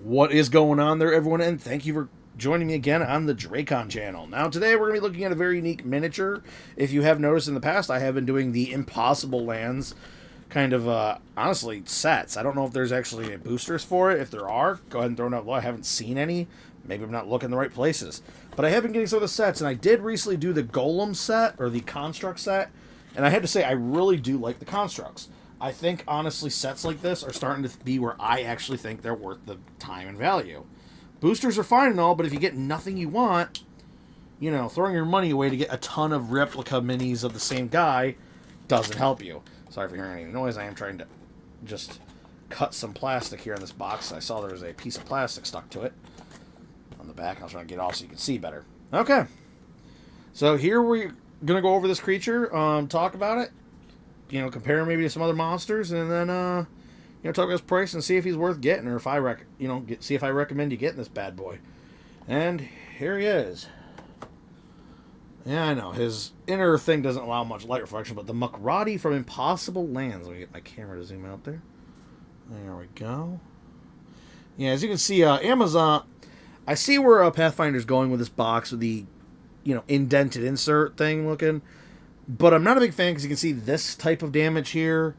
What is going on there, everyone, and thank you for joining me again on the Dracon channel. Now, today we're going to be looking at a very unique miniature. If you have noticed in the past, I have been doing the Impossible Lands kind of, honestly, sets. I don't know if there's actually any boosters for it. If there are, go ahead and throw them out below. I haven't seen any. Maybe I'm not looking in the right places. But I have been getting some of the sets, and I did recently do the Golem set, or the Construct set, and I had to say, I really do like the Constructs. I think, honestly, sets like this are starting to be where I actually think they're worth the time and value. Boosters are fine and all, but if you get nothing you want, you know, throwing your money away to get a ton of replica minis of the same guy doesn't help you. Sorry for hearing any noise. I am trying to just cut some plastic here in this box. I saw there was a piece of plastic stuck to it on the back. I was trying to get it off so you can see better. Okay. So here we're going to go over this creature, talk about it, you know, compare him maybe to some other monsters, and then, you know, talk about his price and see if he's worth getting, or if I see if I recommend you getting this bad boy. And here he is. Yeah, I know, his inner thing doesn't allow much light reflection, but the Mukradi from Impossible Lands. Let me get my camera to zoom out there. There we go. Yeah, as you can see, Amazon, I see where Pathfinder's going with this box, with the, you know, indented insert thing looking. But I'm not a big fan because you can see this type of damage here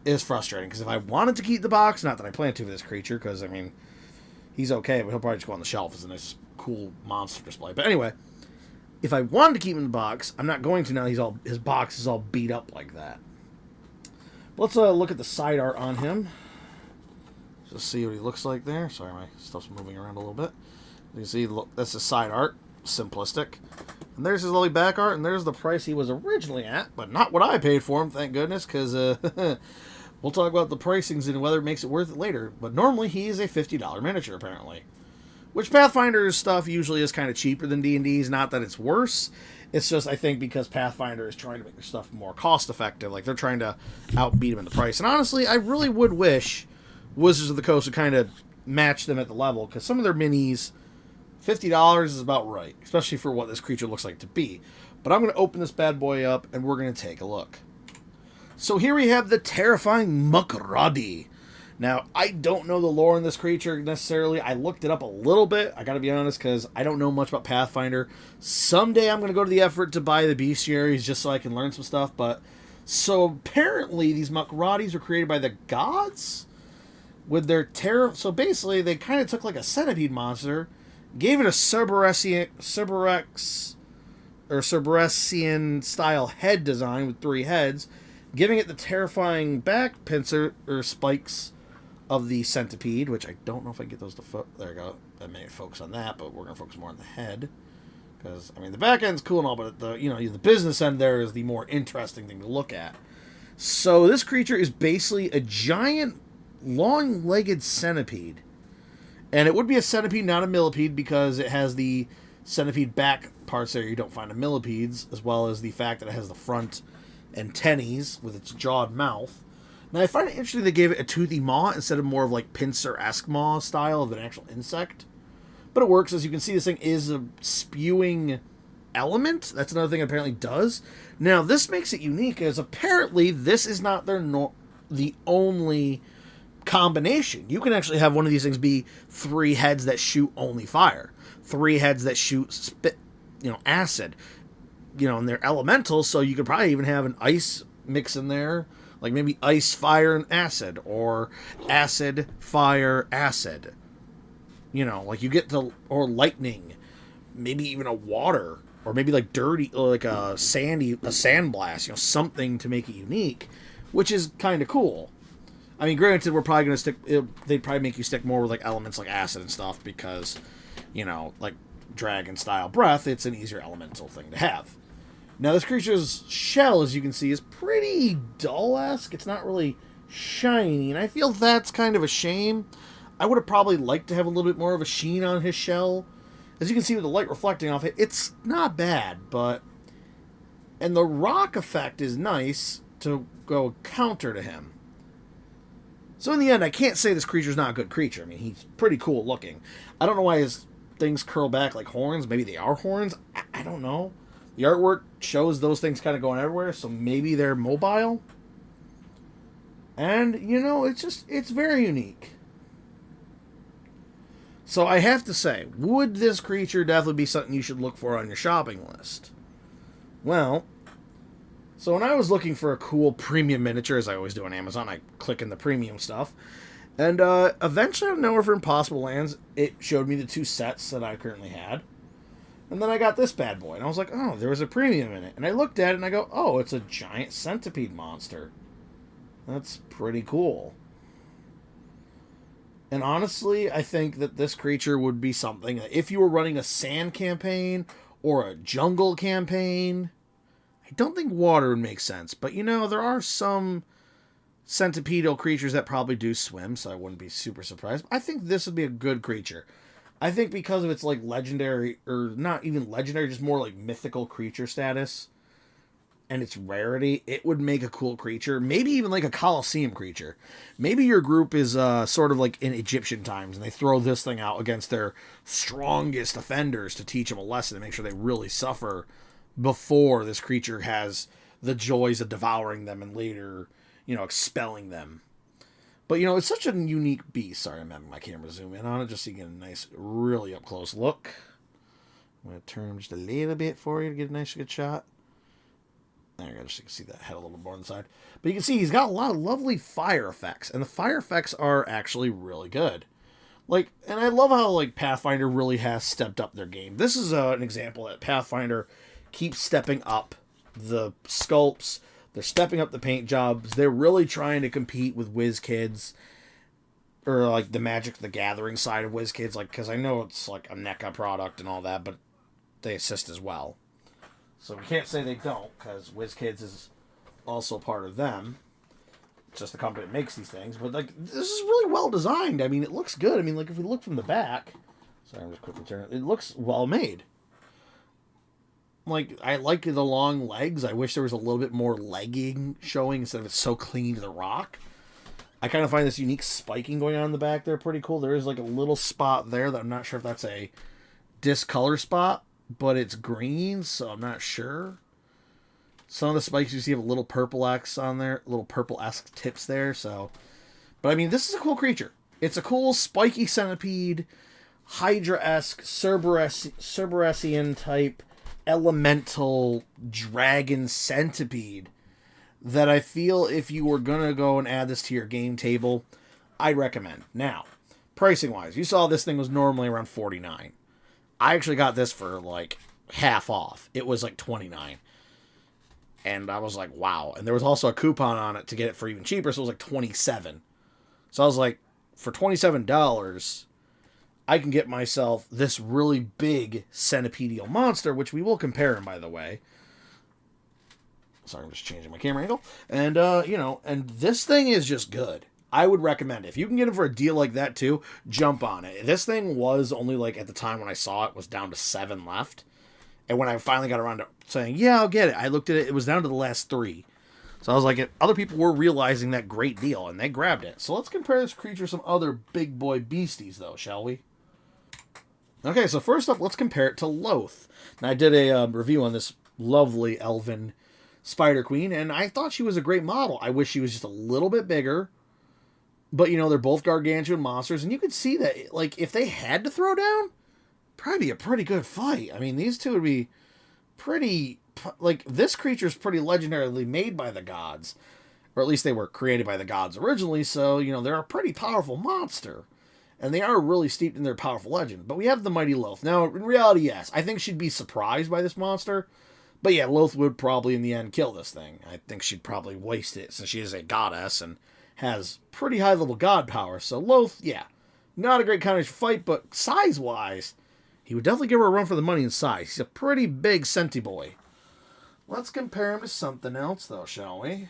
is frustrating. Because if I wanted to keep the box, not that I plan to for this creature, because, I mean, he's okay, but he'll probably just go on the shelf as a nice, cool monster display. But anyway, if I wanted to keep him in the box, I'm not going to now. His box is all beat up like that. Let's look at the side art on him. Just see what he looks like there. Sorry, my stuff's moving around a little bit. You can see, look, that's the side art. Simplistic. And there's his lovely back art, and there's the price he was originally at, but not what I paid for him, thank goodness, because we'll talk about the pricings and whether it makes it worth it later. But normally he is a $50 miniature, apparently. Which Pathfinder's stuff usually is kind of cheaper than D&D's. Not that it's worse. It's just, I think, because Pathfinder is trying to make their stuff more cost-effective. Like, they're trying to outbeat them in the price. And honestly, I really would wish Wizards of the Coast would kind of match them at the level, because some of their minis, $50 is about right, especially for what this creature looks like to be. But I'm going to open this bad boy up, and we're going to take a look. So here we have the terrifying Mukradi. Now, I don't know the lore in this creature necessarily. I looked it up a little bit, I got to be honest, because I don't know much about Pathfinder. Someday I'm going to go to the effort to buy the bestiaries just so I can learn some stuff. But so apparently these Mukradis were created by the gods with their terror. So basically they kind of took like a centipede monster, gave it a Cerberus style head design with 3 heads, giving it the terrifying back pincer or spikes of the centipede, which I don't know if I can get those to there we go. I may focus on that, but we're gonna focus more on the head, because I mean the back end's cool and all, but the business end there is the more interesting thing to look at. So this creature is basically a giant, long-legged centipede. And it would be a centipede, not a millipede, because it has the centipede back parts there you don't find in millipedes, as well as the fact that it has the front antennae with its jawed mouth. Now, I find it interesting they gave it a toothy maw instead of more of like pincer-esque maw style of an actual insect. But it works. As you can see, this thing is a spewing element. That's another thing it apparently does. Now, this makes it unique, as apparently this is not the only combination. You can actually have one of these things be 3 heads that shoot only fire, 3 heads that shoot acid, and they're elementals, so you could probably even have an ice mix in there, like maybe ice, fire, and acid, or acid, fire, acid, like you get to, or lightning, maybe even a water, or maybe like dirty, like a sandblast, something to make it unique, which is kind of cool. I mean, granted, we're probably going to they'd probably make you stick more with, like, elements like acid and stuff because, like dragon-style breath, it's an easier elemental thing to have. Now, this creature's shell, as you can see, is pretty dull-esque. It's not really shiny, and I feel that's kind of a shame. I would have probably liked to have a little bit more of a sheen on his shell. As you can see with the light reflecting off it, it's not bad, but... And the rock effect is nice to go counter to him. So in the end, I can't say this creature's not a good creature. I mean, he's pretty cool looking. I don't know why his things curl back like horns. Maybe they are horns. I don't know. The artwork shows those things kind of going everywhere, so maybe they're mobile. And, it's very unique. So I have to say, would this creature definitely be something you should look for on your shopping list? Well, so when I was looking for a cool premium miniature, as I always do on Amazon, I click in the premium stuff. And eventually, out of nowhere for Impossible Lands, it showed me the 2 sets that I currently had. And then I got this bad boy, and I was like, oh, there was a premium in it. And I looked at it, and I go, oh, it's a giant centipede monster. That's pretty cool. And honestly, I think that this creature would be something, if you were running a sand campaign or a jungle campaign, I don't think water would make sense. But, there are some centipedal creatures that probably do swim, so I wouldn't be super surprised. I think this would be a good creature. I think because of its, legendary, or not even legendary, just more, mythical creature status, and its rarity, it would make a cool creature. Maybe even a Colosseum creature. Maybe your group is sort of like in Egyptian times, and they throw this thing out against their strongest offenders to teach them a lesson and make sure they really suffer before this creature has the joys of devouring them and later, expelling them. But, it's such a unique beast. Sorry, I'm having my camera zoom in on it just so you get a nice, really up-close look. I'm going to turn just a little bit for you to get a nice good shot. There you go, just so you can see that head a little more on the side. But you can see he's got a lot of lovely fire effects, and the fire effects are actually really good. And I love how, Pathfinder really has stepped up their game. This is an example that Pathfinder keeps stepping up the sculpts. They're stepping up the paint jobs. They're really trying to compete with WizKids, or, the Magic the Gathering side of WizKids, because I know it's, a NECA product and all that, but they assist as well. So we can't say they don't, because WizKids is also part of them. It's just the company that makes these things. But, this is really well designed. I mean, it looks good. I mean, if we look from the back... Sorry, I'm just quickly turning it. It looks well made. I like the long legs. I wish there was a little bit more legging showing instead of it's so clean to the rock. I kind of find this unique spiking going on in the back there pretty cool. There is, a little spot there that I'm not sure if that's a discolor spot. But it's green, so I'm not sure. Some of the spikes you see have a little purple X on there, little purple-esque tips there, so... But, I mean, this is a cool creature. It's a cool, spiky centipede, Hydra-esque, Cerberasian-type, elemental dragon centipede that I feel if you were going to go and add this to your game table, I'd recommend. Now, pricing-wise, you saw this thing was normally around $49. I actually got this for, half off. It was, $29. And I was like, wow. And there was also a coupon on it to get it for even cheaper, so it was, $27. So I was like, for $27, I can get myself this really big centipedial monster, which we will compare him, by the way. Sorry, I'm just changing my camera angle. And, and this thing is just good. I would recommend it. If you can get it for a deal like that too, jump on it. This thing was only at the time when I saw it was down to 7 left. And when I finally got around to saying, yeah, I'll get it, I looked at it, it was down to the last 3. So I was like, other people were realizing that great deal and they grabbed it. So let's compare this creature to some other big boy beasties though, shall we? Okay, so first up, let's compare it to Loth. Now I did a review on this lovely elven Spider Queen, and I thought she was a great model. I wish she was just a little bit bigger. But, they're both gargantuan monsters, and you could see that, if they had to throw down, probably be a pretty good fight. I mean, these two would be pretty, this creature's pretty legendarily made by the gods. Or at least they were created by the gods originally, so, they're a pretty powerful monster. And they are really steeped in their powerful legend. But we have the mighty Loth. Now, in reality, yes, I think she'd be surprised by this monster. But yeah, Loth would probably, in the end, kill this thing. I think she'd probably waste it, since she is a goddess, and has pretty high-level god power. So Loth, yeah, not a great counter fight, but size-wise, he would definitely give her a run for the money in size. He's a pretty big Senti boy. Let's compare him to something else, though, shall we?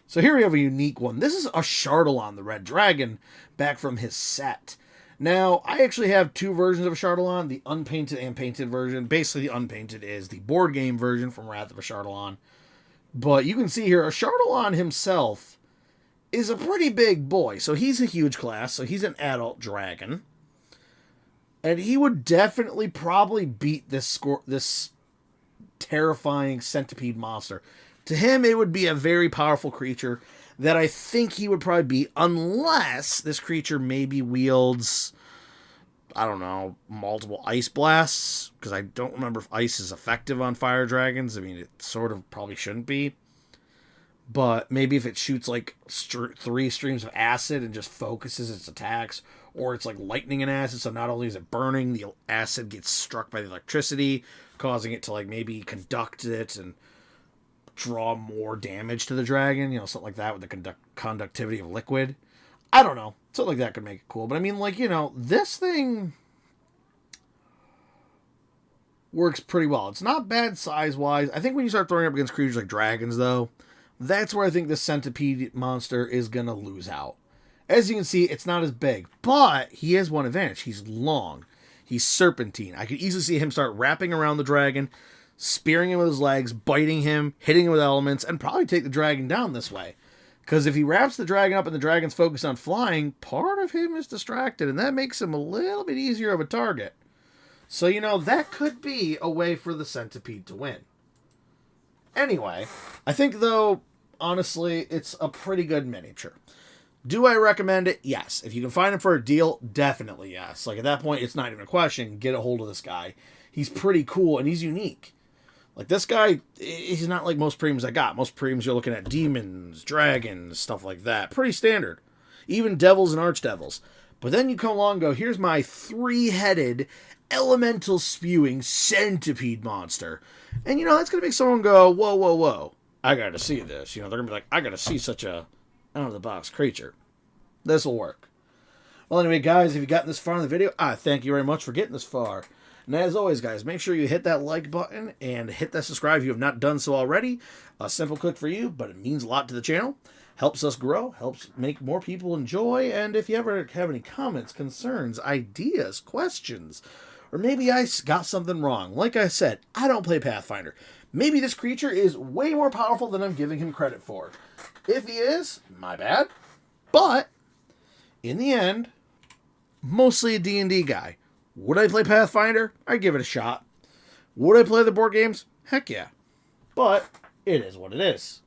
So here we have a unique one. This is a Chardalon, the Red Dragon, back from his set. Now, I actually have 2 versions of a Chardalon, the unpainted and painted version. Basically, the unpainted is the board game version from Wrath of a Chardalon. But you can see here, a Chardalon himself is a pretty big boy. So he's a huge class, so he's an adult dragon. And he would definitely probably beat this terrifying centipede monster. To him, it would be a very powerful creature that I think he would probably beat, unless this creature maybe wields, I don't know, multiple ice blasts, because I don't remember if ice is effective on fire dragons. I mean, it sort of probably shouldn't be. But maybe if it shoots like 3 streams of acid and just focuses its attacks, or it's like lightning and acid, so not only is it burning, the acid gets struck by the electricity, causing it to like maybe conduct it and draw more damage to the dragon, you know, something like that with the conductivity of liquid. I don't know. Something like that could make it cool. But I mean, like, you know, this thing works pretty well. It's not bad size-wise. I think when you start throwing up against creatures like dragons, though, that's where I think this centipede monster is going to lose out. As you can see, it's not as big, but he has one advantage. He's long. He's serpentine. I could easily see him start wrapping around the dragon, spearing him with his legs, biting him, hitting him with elements, and probably take the dragon down this way. Because if he wraps the dragon up and the dragon's focused on flying, part of him is distracted, and that makes him a little bit easier of a target. So, you know, that could be a way for the centipede to win. Anyway, I think, though, honestly, it's a pretty good miniature. Do I recommend it? Yes. If you can find him for a deal, definitely yes. Like, at that point, it's not even a question. Get a hold of this guy. He's pretty cool, and he's unique. Like, this guy, he's not like most premiums I got. Most premiums you're looking at demons, dragons, stuff like that. Pretty standard. Even devils and archdevils. But then you come along and go, here's my 3-headed, elemental spewing centipede monster. And, you know, that's going to make someone go, whoa, whoa, whoa. I got to see this. You know, they're going to be like, I got to see such a out-of-the-box creature. This will work. Well, anyway, guys, if you've gotten this far in the video, I thank you very much for getting this far. And as always, guys, make sure you hit that like button and hit that subscribe if you have not done so already. A simple click for you, but it means a lot to the channel. Helps us grow, helps make more people enjoy. And if you ever have any comments, concerns, ideas, questions, or maybe I got something wrong. Like I said, I don't play Pathfinder. Maybe this creature is way more powerful than I'm giving him credit for. If he is, my bad. But, in the end, mostly a D&D guy. Would I play Pathfinder? I'd give it a shot. Would I play the board games? Heck yeah. But, it is what it is.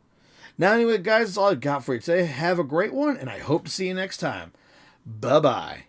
Now anyway, guys, that's all I've got for you today. Have a great one, and I hope to see you next time. Bye-bye.